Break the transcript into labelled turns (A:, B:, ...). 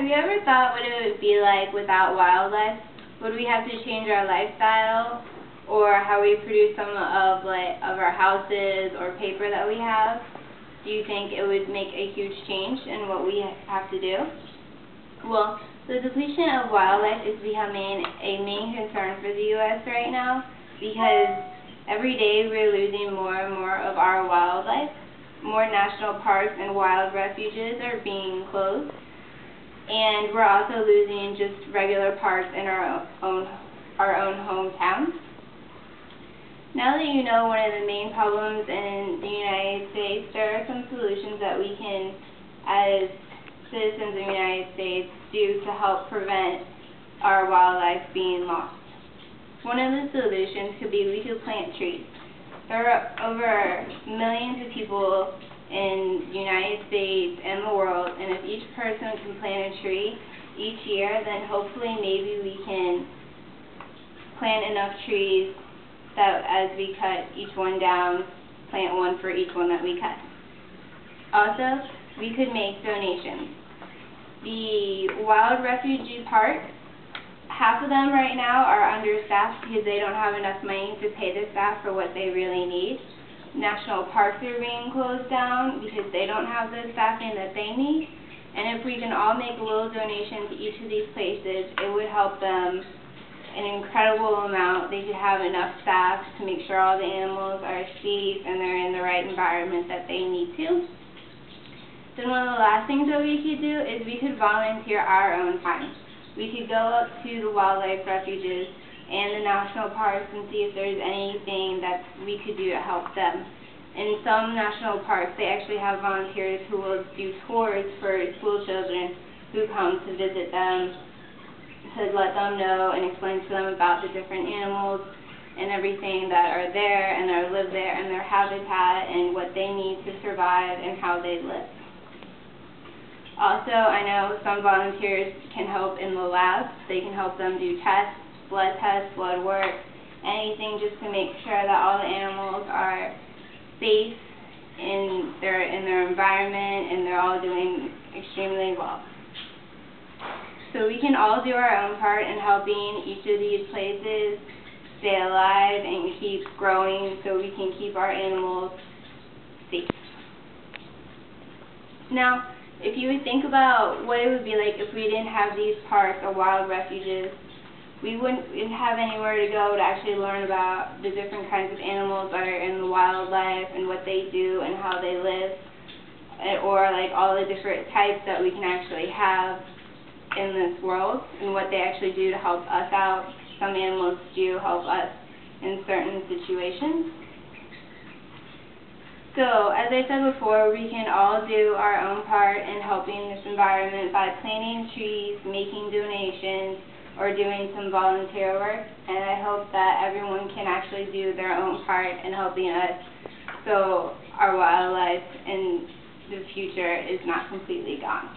A: Have you ever thought what it would be like without wildlife? Would we have to change our lifestyle, or how we produce some of our houses or paper that we have? Do you think it would make a huge change in what we have to do? Well, the depletion of wildlife is becoming a main concern for the U.S. right now, because every day we're losing more and more of our wildlife. More national parks and wild refuges are being closed, and we're also losing just regular parks in our own hometowns. Now that you know one of the main problems in the United States, there are some solutions that we can, as citizens of the United States, do to help prevent our wildlife being lost. One of the solutions could be we could plant trees. There are over millions of people in the United States and the world, and if each person can plant a tree each year, then hopefully maybe we can plant enough trees that as we cut each one down, plant one for each one that we cut. Also, we could make donations. The wild refugee parks, half of them right now are understaffed because they don't have enough money to pay the staff for what they really need. National parks are being closed down because they don't have the staffing that they need. And if we can all make a little donation to each of these places, it would help them an incredible amount. They could have enough staff to make sure all the animals are safe and they're in the right environment that they need to. Then one of the last things that we could do is we could volunteer our own time. We could go up to the wildlife refuges and the national parks and see if there's anything that we could do to help them. In some national parks, they actually have volunteers who will do tours for school children who come to visit them, to let them know and explain to them about the different animals and everything that are there and that live there and their habitat and what they need to survive and how they live. Also, I know some volunteers can help in the lab. They can help them do tests, blood work, anything just to make sure that all the animals are safe in their environment and they're all doing extremely well. So we can all do our own part in helping each of these places stay alive and keep growing so we can keep our animals safe. Now, if you would think about what it would be like if we didn't have these parks or wild refuges, we wouldn't have anywhere to go to actually learn about the different kinds of animals that are in the wildlife and what they do and how they live, or like all the different types that we can actually have in this world and what they actually do to help us out. Some animals do help us in certain situations. So, as I said before, we can all do our own part in helping this environment by planting trees, making donations, or doing some volunteer work. And I hope that everyone can actually do their own part in helping us so our wildlife in the future is not completely gone.